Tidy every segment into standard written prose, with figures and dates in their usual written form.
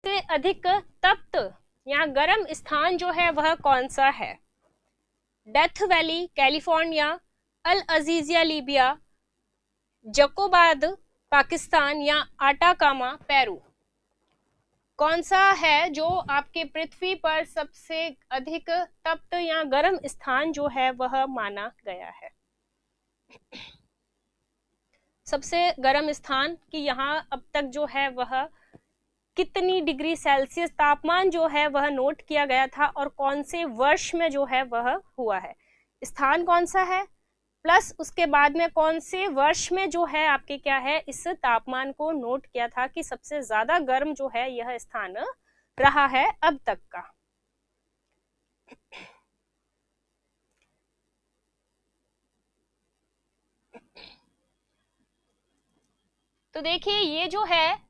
सबसे अधिक तप्त या गर्म स्थान जो है वह कौन सा है? डेथ वैली कैलिफोर्निया, अल अजीजिया लीबिया, जकोबाद पाकिस्तान या आटाकामा पेरू? कौन सा है जो आपके पृथ्वी पर सबसे अधिक तप्त या गर्म स्थान जो है वह माना गया है? सबसे गर्म स्थान कि यहाँ अब तक जो है वह कितनी डिग्री सेल्सियस तापमान जो है वह नोट किया गया था और कौन से वर्ष में जो है वह हुआ है, स्थान कौन सा है, प्लस उसके बाद में कौन से वर्ष में जो है आपके क्या है इस तापमान को नोट किया था कि सबसे ज्यादा गर्म जो है यह स्थान रहा है अब तक का। तो देखिए ये जो है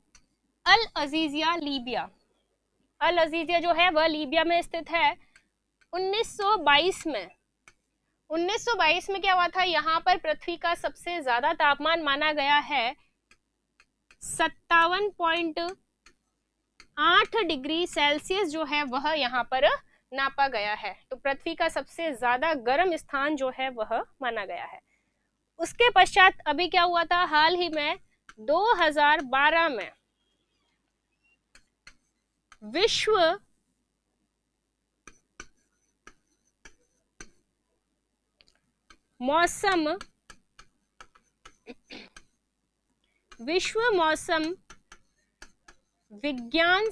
अल अजीजिया लीबिया, अल अजीजिया जो है वह लीबिया में स्थित है। 1922 में क्या हुआ था, यहाँ पर पृथ्वी का सबसे ज्यादा तापमान माना गया है 57.8 डिग्री सेल्सियस जो है वह यहाँ पर नापा गया है। तो पृथ्वी का सबसे ज्यादा गर्म स्थान जो है वह माना गया है। उसके पश्चात अभी क्या हुआ था, हाल ही में 2012 में विश्व मौसम विज्ञान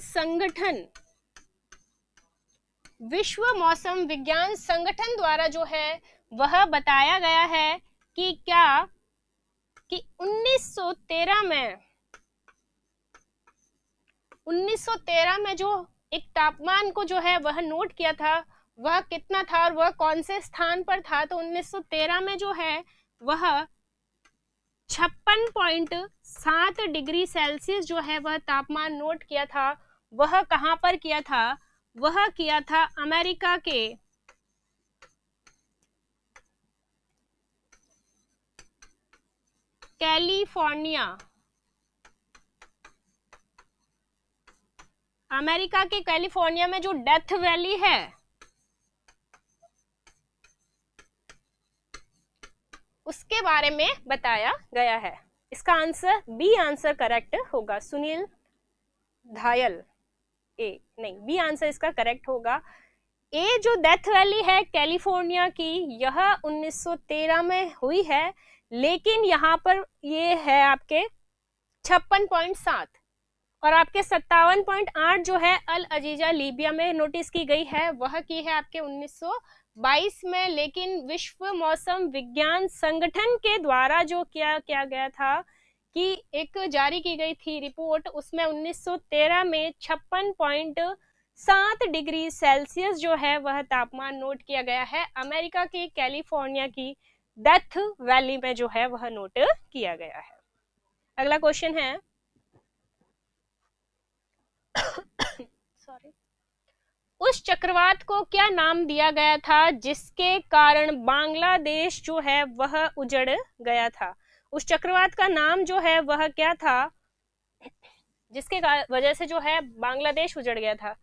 संगठन द्वारा जो है वह बताया गया है कि क्या कि 1913 में जो एक तापमान को जो है वह नोट किया था वह कितना था और वह कौन से स्थान पर था। तो 1913 में जो है वह 56.7 डिग्री सेल्सियस जो है वह तापमान नोट किया था। वह कहां पर किया था, वह किया था अमेरिका के कैलिफोर्निया में जो डेथ वैली है उसके बारे में बताया गया है। इसका आंसर बी आंसर करेक्ट होगा। सुनील धायल बी आंसर इसका करेक्ट होगा। ए जो डेथ वैली है कैलिफोर्निया की यह 1913 में हुई है, लेकिन यहाँ पर ये है आपके 56.7 और आपके 57.8 जो है अल अजीजा लीबिया में नोटिस की गई है, वह की है आपके 1922 में। लेकिन विश्व मौसम विज्ञान संगठन के द्वारा जो किया गया था कि एक जारी की गई थी रिपोर्ट, उसमें 1913 में 56.7 डिग्री सेल्सियस जो है वह तापमान नोट किया गया है। अमेरिका के कैलिफोर्निया की डेथ वैली में जो है वह नोट किया गया है। अगला क्वेश्चन है सॉरी, उस चक्रवात को क्या नाम दिया गया था जिसके कारण बांग्लादेश जो है वह उजड़ गया था? उस चक्रवात का नाम जो है वह क्या था जिसके वजह से जो है बांग्लादेश उजड़ गया था?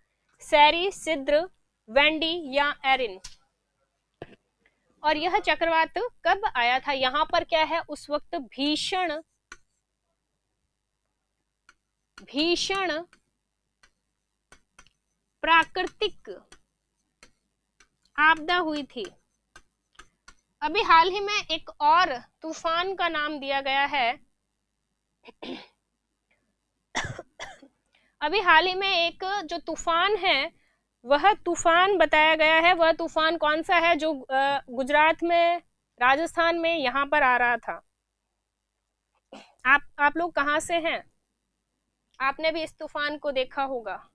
सैरी, सिद्र, वेंडी या एरिन? और यह चक्रवात कब आया था? यहाँ पर क्या है, उस वक्त भीषण प्राकृतिक आपदा हुई थी। अभी हाल ही में एक और तूफान का नाम दिया गया है अभी हाल ही में एक जो तूफान है वह तूफान बताया गया है। वह तूफान कौन सा है जो गुजरात में, राजस्थान में यहाँ पर आ रहा था? आप लोग कहाँ से हैं? आपने भी इस तूफान को देखा होगा।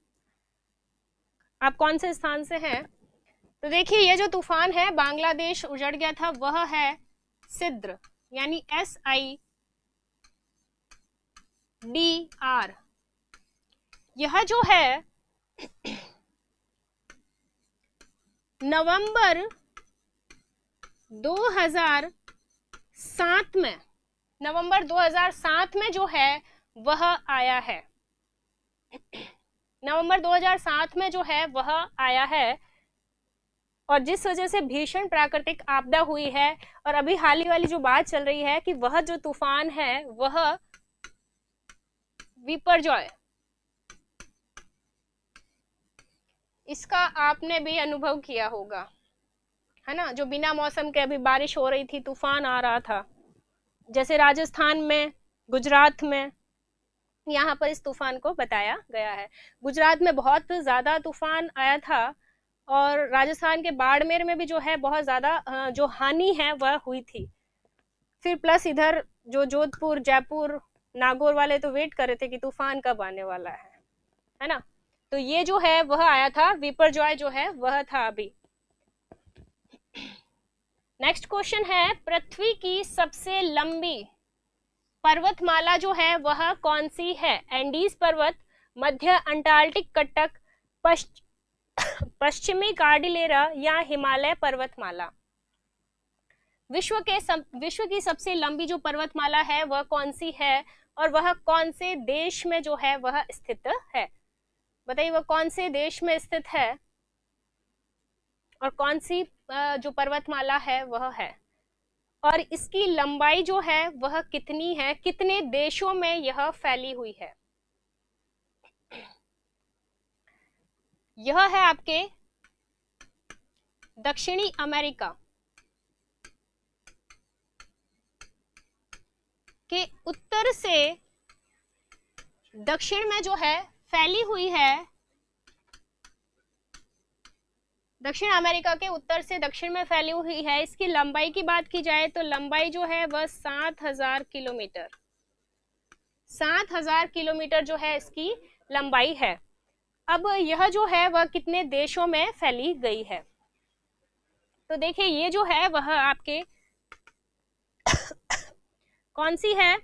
आप कौन से स्थान से हैं? तो देखिए ये जो तूफान है बांग्लादेश उजड़ गया था वह है सिद्र, यानी SIDR। यह जो है नवंबर 2007 में जो है वह आया है। नवंबर 2007 में जो है वह आया है, और जिस वजह से भीषण प्राकृतिक आपदा हुई है। और अभी हाल ही वाली जो बात चल रही है कि वह जो तूफान है वह विपरजॉय, इसका आपने भी अनुभव किया होगा, है ना, जो बिना मौसम के अभी बारिश हो रही थी, तूफान आ रहा था, जैसे राजस्थान में, गुजरात में, यहाँ पर इस तूफान को बताया गया है। गुजरात में बहुत ज्यादा तूफान आया था, और राजस्थान के बाड़मेर में भी जो है बहुत ज्यादा जो हानि है वह हुई थी। फिर प्लस इधर जो जोधपुर, जयपुर, नागौर वाले तो वेट कर रहे थे कि तूफान कब आने वाला है ना। तो ये जो है वह आया था, विपरजॉय जो है वह था अभी। नेक्स्ट क्वेश्चन है, पृथ्वी की सबसे लंबी पर्वतमाला जो है वह कौन सी है? एंडीज पर्वत, मध्य अंटार्कटिक कटक, पश्चिमी कार्डिलेरा या हिमालय पर्वतमाला? विश्व की सबसे लंबी जो पर्वतमाला है वह कौन सी है, और वह कौन से देश में जो है वह स्थित है? बताइए वह कौन से देश में स्थित है, और कौन सी जो पर्वतमाला है वह है, और इसकी लंबाई जो है वह कितनी है, कितने देशों में यह फैली हुई है? यह है आपके दक्षिणी अमेरिका के उत्तर से दक्षिण में जो है फैली हुई है। दक्षिण अमेरिका के उत्तर से दक्षिण में फैली हुई है। इसकी लंबाई की बात की जाए तो लंबाई जो है वह 7000 किलोमीटर, 7000 किलोमीटर जो है इसकी लंबाई है। अब यह जो है वह कितने देशों में फैली गई है? तो देखिए ये जो है वह आपके कौन सी है,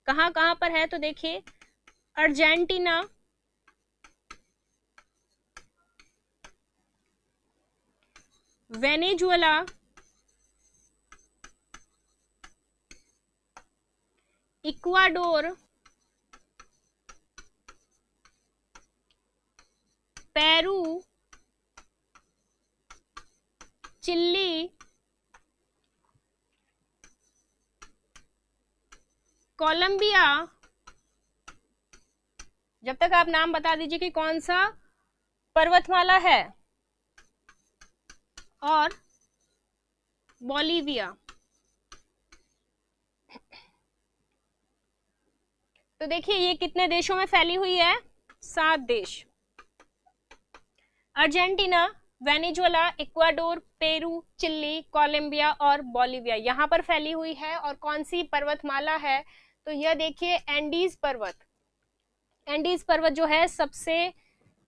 कहां कहां पर है? तो देखिए Argentina, Venezuela, Ecuador, Peru, Chile, Colombia. जब तक आप नाम बता दीजिए कि कौन सा पर्वतमाला है, और बोलिविया। तो देखिए ये कितने देशों में फैली हुई है? 7 देश, Argentina, Venezuela, Ecuador, Peru, Chile, Colombia और बोलिविया, यहाँ पर फैली हुई है। और कौन सी पर्वतमाला है? तो यह देखिए एंडीज पर्वत। एंडीज पर्वत जो है सबसे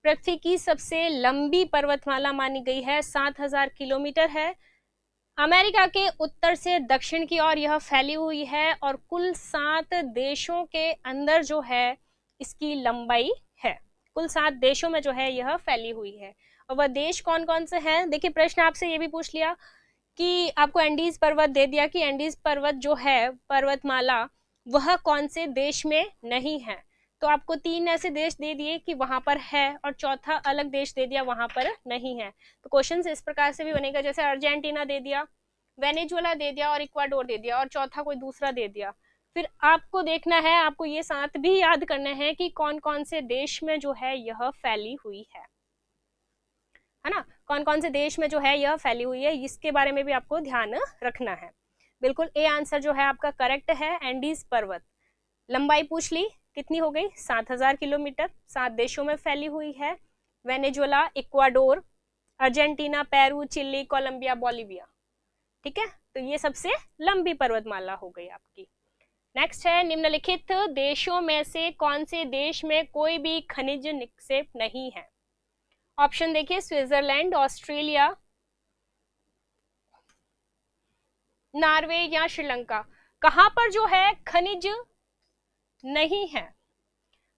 पृथ्वी की सबसे लंबी पर्वतमाला मानी गई है, 7000 किलोमीटर है। अमेरिका के उत्तर से दक्षिण की ओर यह फैली हुई है, और कुल 7 देशों के अंदर जो है इसकी लंबाई है। कुल 7 देशों में जो है यह फैली हुई है। और वह देश कौन कौन से हैं? देखिए प्रश्न आपसे ये भी पूछ लिया कि आपको एंडीज पर्वत दे दिया कि एंडीज पर्वत जो है पर्वतमाला वह कौन से देश में नहीं है। तो आपको 3 ऐसे देश दे दिए कि वहां पर है, और चौथा अलग देश दे दिया वहां पर नहीं है। तो क्वेश्चन इस प्रकार से भी बनेगा, जैसे अर्जेंटीना दे दिया, वेनेजुएला दे दिया, और इक्वाडोर दे दिया, और चौथा कोई दूसरा दे दिया। फिर आपको देखना है, आपको ये 7 भी याद करने हैं कि कौन कौन से देश में जो है यह फैली हुई है ना, कौन कौन से देश में जो है यह फैली हुई है, इसके बारे में भी आपको ध्यान रखना है। बिल्कुल ए आंसर जो है आपका करेक्ट है, एंडीज पर्वत। लंबाई पूछ ली, कितनी हो गई? 7000 किलोमीटर, 7 देशों में फैली हुई है, Venezuela, Ecuador, Argentina, Peru, Chile, Colombia, Bolivia. ठीक है, तो ये सबसे लंबी पर्वतमाला हो गई आपकी। नेक्स्ट है, निम्नलिखित देशों में से कौन से देश में कोई भी खनिज निक्षेप नहीं है? ऑप्शन देखिए, स्विट्जरलैंड, ऑस्ट्रेलिया, नॉर्वे या श्रीलंका। कहां पर जो है खनिज नहीं है?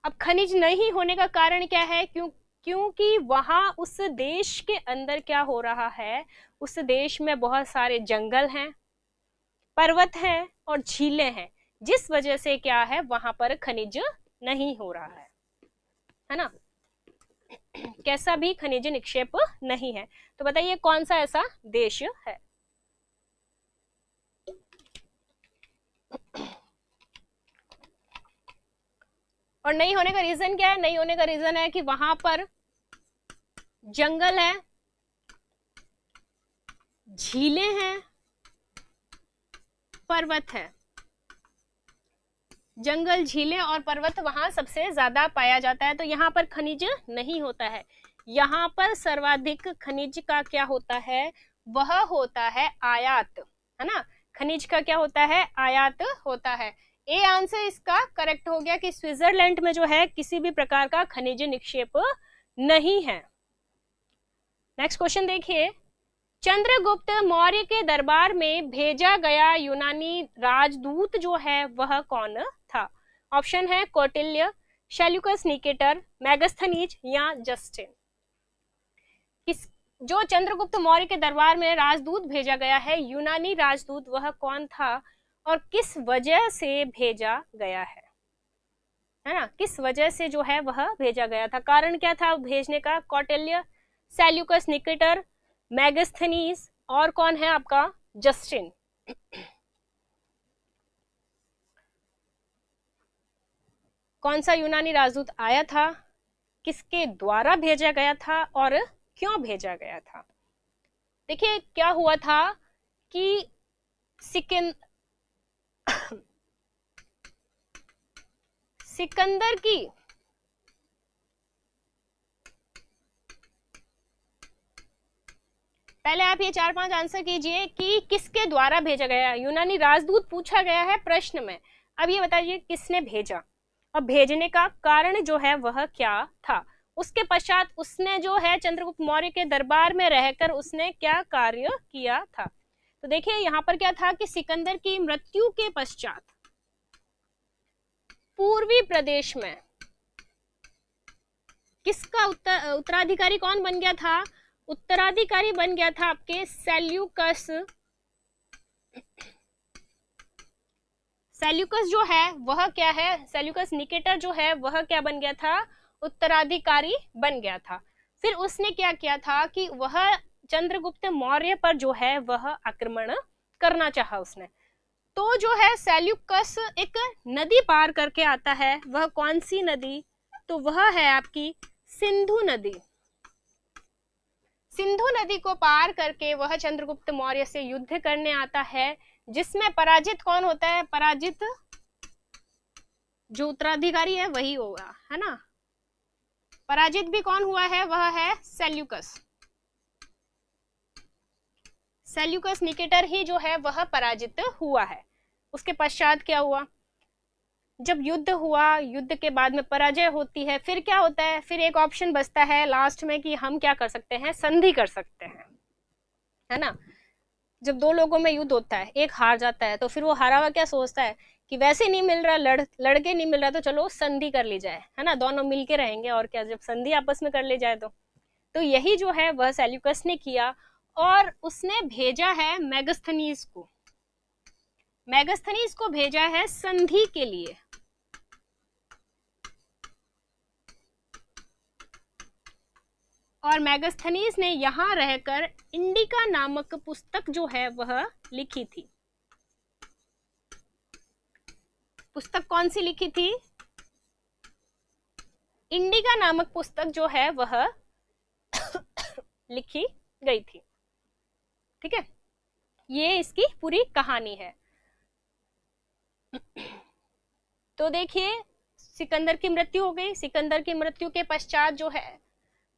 अब खनिज नहीं होने का कारण क्या है? क्योंकि वहां उस देश के अंदर क्या हो रहा है, उस देश में बहुत सारे जंगल हैं, पर्वत हैं और झीलें हैं, जिस वजह से क्या है वहां पर खनिज नहीं हो रहा है ना। कैसा भी खनिज निक्षेप नहीं है। तो बताइए कौन सा ऐसा देश है। और नहीं होने का रीजन क्या है? नहीं होने का रीजन है कि वहां पर जंगल है, झीलें हैं, पर्वत है। जंगल, झीलें और पर्वत वहां सबसे ज्यादा पाया जाता है, तो यहाँ पर खनिज नहीं होता है। यहाँ पर सर्वाधिक खनिज का क्या होता है? वह होता है आयात, है ना। खनिज का क्या होता है? आयात होता है। ए आंसर इसका करेक्ट हो गया कि स्विट्जरलैंड में जो है किसी भी प्रकार का खनिज निक्षेप नहीं है। नेक्स्ट क्वेश्चन देखिए, चंद्रगुप्त मौर्य के दरबार में भेजा गया यूनानी राजदूत जो है वह कौन था? ऑप्शन है कौटिल्य, सेल्यूकस निकेटर, मेगास्थनीज या जस्टिन। किस जो चंद्रगुप्त मौर्य के दरबार में राजदूत भेजा गया है, यूनानी राजदूत, वह कौन था और किस वजह से भेजा गया है ना। किस वजह से जो है वह भेजा गया था, कारण क्या था भेजने का? कौटिल्य, सेल्यूकस निकेटर, मेगास्थनीज और कौन है आपका? जस्टिन। कौन सा यूनानी राजदूत आया था, किसके द्वारा भेजा गया था और क्यों भेजा गया था? देखिए क्या हुआ था कि सिकंदर की पहले आप ये 4-5 आंसर कीजिए कि किसके द्वारा भेजा गया। यूनानी राजदूत पूछा गया है प्रश्न में, अब ये बताइए किसने भेजा और भेजने का कारण जो है वह क्या था। उसके पश्चात उसने जो है चंद्रगुप्त मौर्य के दरबार में रहकर उसने क्या कार्य किया था। तो देखिए यहाँ पर क्या था कि सिकंदर की मृत्यु के पश्चात पूर्वी प्रदेश में किसका उत्तराधिकारी कौन बन गया था? उत्तराधिकारी बन गया था आपके सेल्यूकस। सेल्यूकस जो है वह क्या है? सेल्यूकस निकेटर जो है वह क्या बन गया था? उत्तराधिकारी बन गया था। फिर उसने क्या किया था कि वह चंद्रगुप्त मौर्य पर जो है वह आक्रमण करना चाहा उसने। तो जो है सेल्यूकस एक नदी पार करके आता है, वह कौन सी नदी? तो वह है आपकी सिंधु नदी। सिंधु नदी को पार करके वह चंद्रगुप्त मौर्य से युद्ध करने आता है, जिसमें पराजित कौन होता है? पराजित जो उत्तराधिकारी है वही होगा, है ना। पराजित भी कौन हुआ है? वह है सेल्यूकस। सेल्यूकस निकेटर ही जो है वह पराजित हुआ है। उसके पश्चात क्या हुआ? जब युद्ध हुआ, युद्ध के बाद में पराजय होती है, फिर क्या होता है? फिर एक ऑप्शन बचता है लास्ट में कि हम क्या कर सकते हैं? संधि कर सकते हैं, है ना। जब दो लोगों में युद्ध होता है, एक हार जाता है तो फिर वो हारा हुआ क्या सोचता है कि वैसे नहीं मिल रहा, लड़के नहीं मिल रहा, तो चलो संधि कर ली जाए, है ना, दोनों मिलके रहेंगे और क्या, जब संधि आपस में कर ली जाए तो यही जो है वह सेल्यूकस ने किया और उसने भेजा है मेगास्थनीज को। मेगास्थनीज को भेजा है संधि के लिए। और मेगास्थनीज ने यहां रहकर इंडिका नामक पुस्तक जो है वह लिखी थी। पुस्तक कौन सी लिखी थी? इंडिका नामक पुस्तक जो है वह लिखी गई थी। ठीक है, ये इसकी पूरी कहानी है। तो देखिए सिकंदर की मृत्यु हो गई। सिकंदर की मृत्यु के पश्चात जो है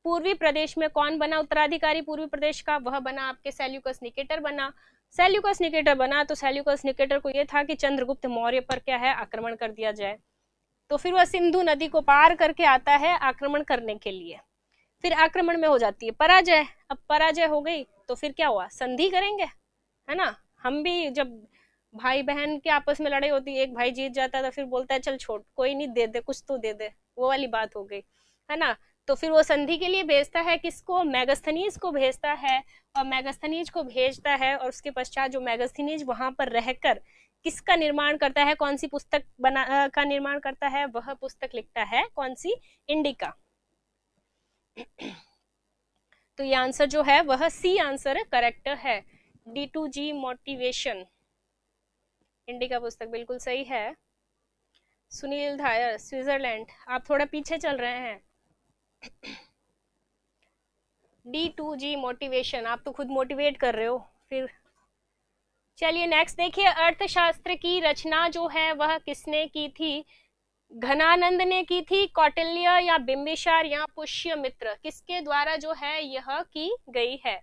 पूर्वी प्रदेश में कौन बना उत्तराधिकारी पूर्वी प्रदेश का? वह बना आपके सेल्यूकस निकेटर बना। सेल्यूकस निकेटर बना तो सेल्यूकस निकेटर को यह था कि चंद्रगुप्त मौर्य पर क्या है, आक्रमण कर दिया जाए। तो फिर वह सिंधु नदी को पार करके आता है आक्रमण करने के लिए। फिर आक्रमण में हो जाती है पराजय। अब पराजय हो गई तो फिर क्या हुआ? संधि करेंगे, है ना। हम भी जब भाई बहन के आपस में लड़ाई होती है, एक भाई जीत जाता है तो फिर बोलता है चल छोड़, कोई नहीं, दे दे, कुछ तो दे दे, वो वाली बात हो गई, है ना। तो फिर वो संधि के लिए भेजता है किसको? मेगास्थनीज को भेजता है। और मेगास्थनीज को भेजता है और उसके पश्चात जो मेगास्थनीज वहां पर रहकर किसका निर्माण करता है, कौन सी पुस्तक का निर्माण करता है? वह पुस्तक लिखता है कौन सी? इंडिका। तो ये आंसर जो है वह सी आंसर करेक्ट है। D2G मोटिवेशन, इंडिका पुस्तक बिल्कुल सही है। सुनील धायर स्विट्जरलैंड, आप थोड़ा पीछे चल रहे हैं। D2G मोटिवेशन, आप तो खुद मोटिवेट कर रहे हो फिर। चलिए नेक्स्ट देखिए, अर्थशास्त्र की रचना जो है वह किसने की थी? घनानंद ने की थी, कौटिल्य या बिंबिसार या पुष्यमित्र, किसके द्वारा जो है यह की गई है?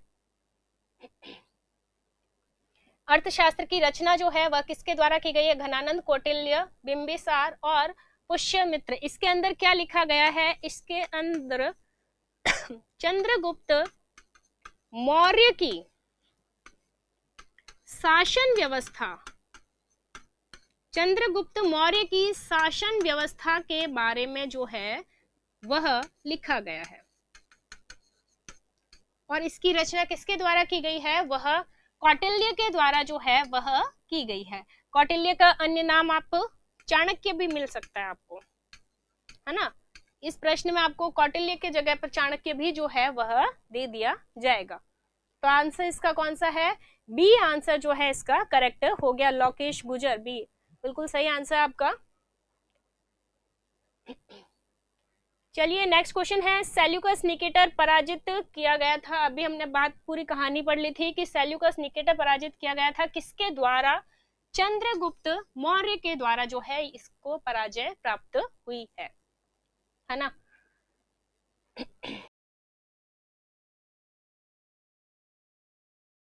अर्थशास्त्र की रचना जो है वह किसके द्वारा की गई है? घनानंद, कौटिल्य, बिंबिसार और पुष्यमित्र। इसके अंदर क्या लिखा गया है? इसके अंदर चंद्रगुप्त मौर्य की शासन व्यवस्था, चंद्रगुप्त मौर्य की शासन व्यवस्था के बारे में जो है वह लिखा गया है। और इसकी रचना किसके द्वारा की गई है? वह कौटिल्य के द्वारा जो है वह की गई है। कौटिल्य का अन्य नाम आप चाणक्य भी मिल सकता है आपको, है ना। इस प्रश्न में आपको कौटिल्य के जगह पर चाणक्य भी जो है वह दे दिया जाएगा। तो आंसर इसका कौन सा है? बी आंसर जो है इसका करेक्ट हो गया। लोकेश गुजर, बी बिल्कुल सही आंसर आपका। चलिए नेक्स्ट क्वेश्चन है, सेल्यूकस निकेटर पराजित किया गया था। अभी हमने बात पूरी कहानी पढ़ ली थी कि सेल्यूकस निकेटर पराजित किया गया था किसके द्वारा? चंद्रगुप्त मौर्य के द्वारा जो है इसको पराजय प्राप्त हुई है ना।